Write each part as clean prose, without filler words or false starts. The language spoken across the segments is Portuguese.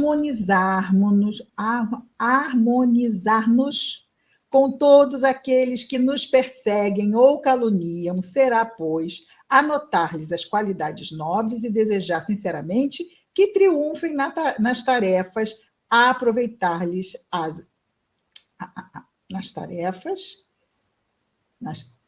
harmonizar-nos com todos aqueles que nos perseguem ou caluniam, será, pois, anotar-lhes as qualidades nobres e desejar sinceramente que triunfem nas tarefas, a aproveitar-lhes nas tarefas,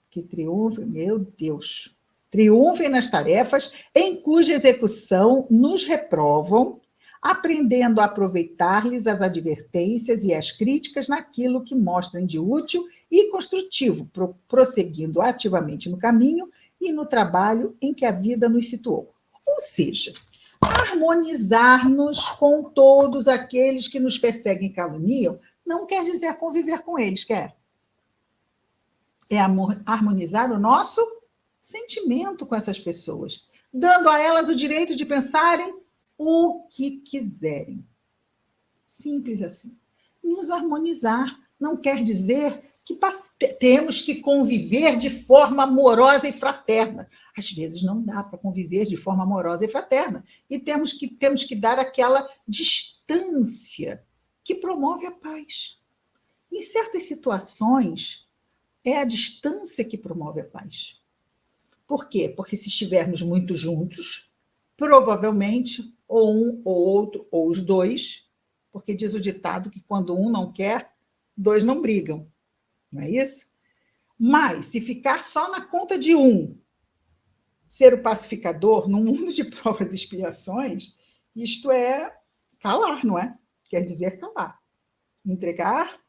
que triunfem, meu Deus, triunfem nas tarefas em cuja execução nos reprovam, aprendendo a aproveitar-lhes as advertências e as críticas naquilo que mostrem de útil e construtivo, prosseguindo ativamente no caminho e no trabalho em que a vida nos situou. Ou seja, harmonizar-nos com todos aqueles que nos perseguem e caluniam não quer dizer conviver com eles, quer? É harmonizar o nosso sentimento com essas pessoas, dando a elas o direito de pensarem o que quiserem. Simples assim. Nos harmonizar não quer dizer que temos que conviver de forma amorosa e fraterna. Às vezes não dá para conviver de forma amorosa e fraterna. E temos que dar aquela distância que promove a paz. Em certas situações, é a distância que promove a paz. Por quê? Porque se estivermos muito juntos, provavelmente, ou um, ou outro, ou os dois, porque diz o ditado que quando um não quer, dois não brigam. Não é isso? Mas, se ficar só na conta de um, ser o pacificador num mundo de provas e expiações, isto é calar, não é? Quer dizer calar. Entregar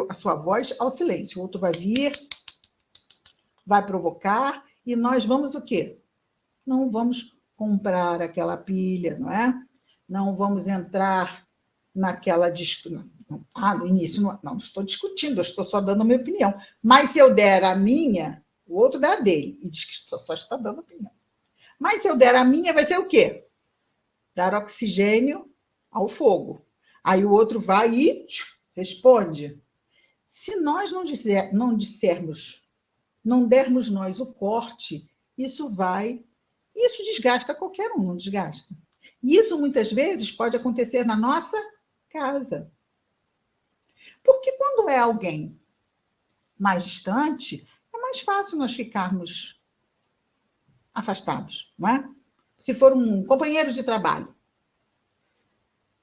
a sua voz ao silêncio. O outro vai vir, vai provocar, e nós vamos o quê? Não vamos comprar aquela pilha, não é? Não vamos entrar naquela discussão. No início, não estou discutindo, eu estou só dando a minha opinião. Mas se eu der a minha, o outro dá a dele, e diz que só está dando opinião. Mas se eu der a minha, vai ser o quê? Dar oxigênio ao fogo. Aí o outro vai e responde. Se nós não dissermos, não dermos nós o corte, isso desgasta qualquer um, não desgasta? E isso muitas vezes pode acontecer na nossa casa. Porque quando é alguém mais distante, é mais fácil nós ficarmos afastados, não é? Se for um companheiro de trabalho,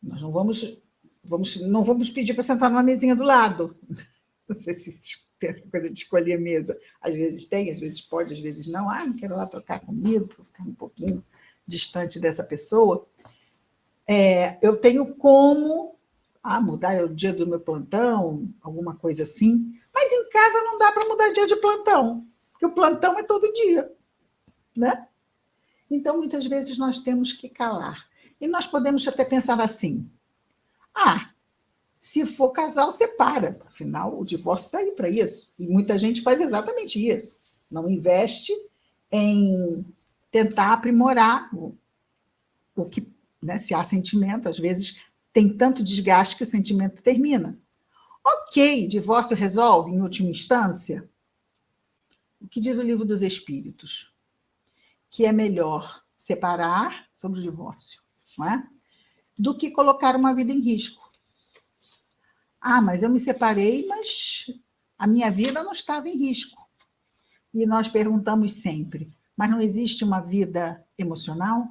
nós não vamos pedir para sentar numa mesinha do lado. Não sei se tem essa coisa de escolher a mesa. Às vezes tem, às vezes pode, às vezes não. Não quero lá trocar comigo, para ficar um pouquinho distante dessa pessoa. Eu tenho como mudar o dia do meu plantão, alguma coisa assim. Mas em casa não dá para mudar dia de plantão, porque o plantão é todo dia, né? Então, muitas vezes, nós temos que calar. E nós podemos até pensar assim, se for casal, separa. Afinal, o divórcio está aí para isso. E muita gente faz exatamente isso. Não investe em tentar aprimorar o que, né, se há sentimento, às vezes tem tanto desgaste que o sentimento termina. Ok, divórcio resolve em última instância? O que diz o Livro dos Espíritos? Que é melhor separar sobre o divórcio, não é? Do que colocar uma vida em risco. Mas eu me separei, mas a minha vida não estava em risco. E nós perguntamos sempre, mas não existe uma vida emocional?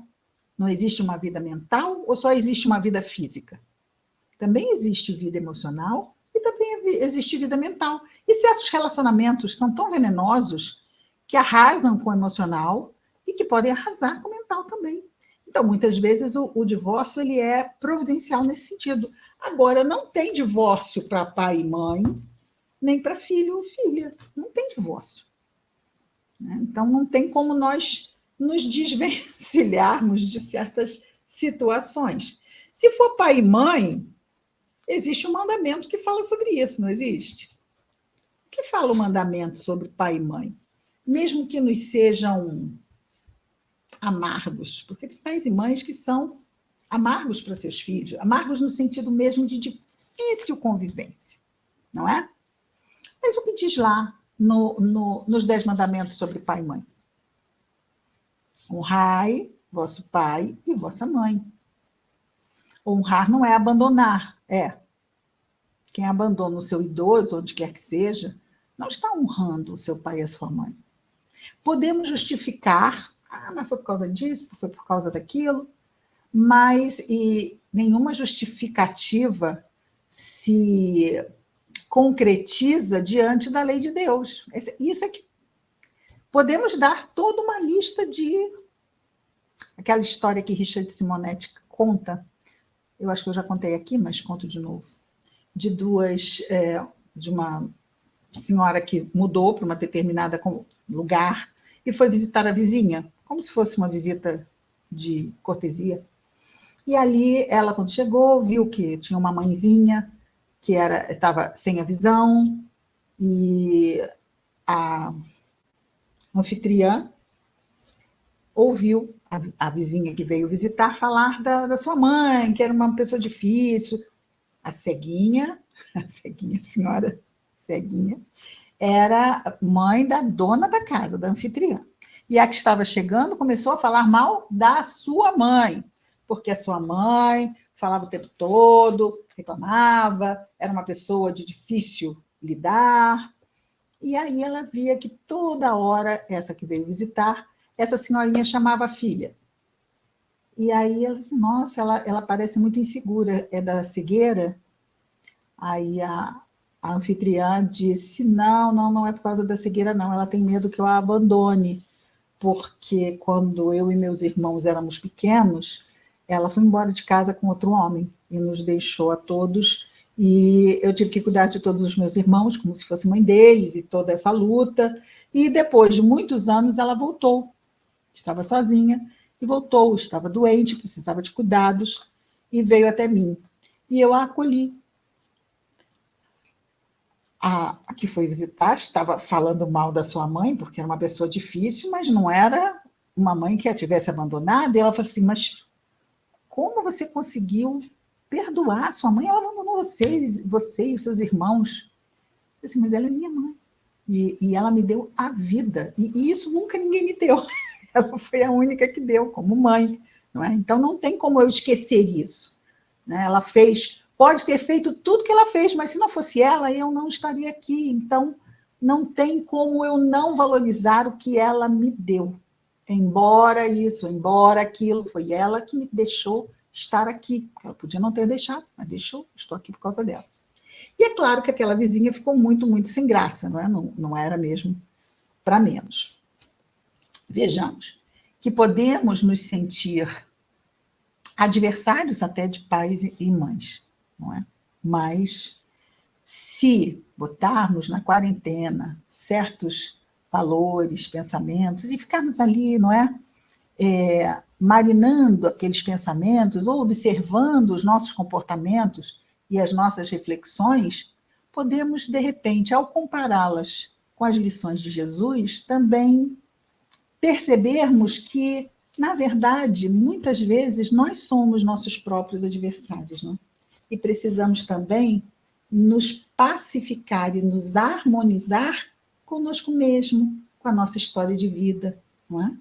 Não existe uma vida mental? Ou só existe uma vida física? Também existe vida emocional e também existe vida mental. E certos relacionamentos são tão venenosos que arrasam com o emocional e que podem arrasar com o mental também. Então, muitas vezes, o divórcio ele é providencial nesse sentido. Agora, não tem divórcio para pai e mãe, nem para filho ou filha. Não tem divórcio. Então, não tem como nós nos desvencilharmos de certas situações. Se for pai e mãe, existe um mandamento que fala sobre isso, não existe? O que fala o mandamento sobre pai e mãe? Mesmo que nos sejam amargos, porque tem pais e mães que são amargos para seus filhos, amargos no sentido mesmo de difícil convivência, não é? Mas o que diz lá nos 10 mandamentos sobre pai e mãe? Honrai vosso pai e vossa mãe. Honrar não é abandonar, é. Quem abandona o seu idoso, onde quer que seja, não está honrando o seu pai e a sua mãe. Podemos justificar, mas foi por causa disso, foi por causa daquilo, mas nenhuma justificativa se concretiza diante da lei de Deus. Isso é que podemos dar toda uma lista de aquela história que Richard Simonetti conta. Eu acho que eu já contei aqui, mas conto de novo. De uma senhora que mudou para uma determinada lugar e foi visitar a vizinha, como se fosse uma visita de cortesia. E ali, ela, quando chegou, viu que tinha uma mãezinha que estava sem a visão, e a anfitriã ouviu a vizinha que veio visitar falar da sua mãe, que era uma pessoa difícil. A ceguinha, senhora ceguinha, era mãe da dona da casa, da anfitriã. E a que estava chegando começou a falar mal da sua mãe, porque a sua mãe falava o tempo todo, reclamava, era uma pessoa de difícil lidar. E aí ela via que toda hora, essa que veio visitar, essa senhorinha chamava a filha. E aí ela disse, nossa, ela parece muito insegura, é da cegueira? Aí a anfitriã disse, não é por causa da cegueira, não, ela tem medo que eu a abandone, porque quando eu e meus irmãos éramos pequenos, ela foi embora de casa com outro homem e nos deixou a todos, e eu tive que cuidar de todos os meus irmãos, como se fosse mãe deles, e toda essa luta, e depois de muitos anos ela voltou, estava sozinha, e voltou, estava doente, precisava de cuidados, e veio até mim. E eu a acolhi. A que foi visitar estava falando mal da sua mãe, porque era uma pessoa difícil, mas não era uma mãe que a tivesse abandonado. E ela falou assim, mas como você conseguiu perdoar sua mãe? Ela abandonou você e os seus irmãos. Eu disse, mas ela é minha mãe. E ela me deu a vida. E isso nunca ninguém me deu. Ela foi a única que deu, como mãe. Não é? Então, não tem como eu esquecer isso. Né? Ela pode ter feito tudo que ela fez, mas se não fosse ela, eu não estaria aqui. Então, não tem como eu não valorizar o que ela me deu. Embora aquilo, foi ela que me deixou estar aqui. Ela podia não ter deixado, mas deixou, estou aqui por causa dela. E é claro que aquela vizinha ficou muito, muito sem graça, não é? Não era mesmo para menos. Vejamos que podemos nos sentir adversários até de pais e mães, não é? Mas se botarmos na quarentena certos valores, pensamentos, e ficarmos ali, não é? Marinando aqueles pensamentos, ou observando os nossos comportamentos e as nossas reflexões, podemos, de repente, ao compará-las com as lições de Jesus, também percebermos que, na verdade, muitas vezes nós somos nossos próprios adversários, não é? E precisamos também nos pacificar e nos harmonizar conosco mesmo, com a nossa história de vida, não é?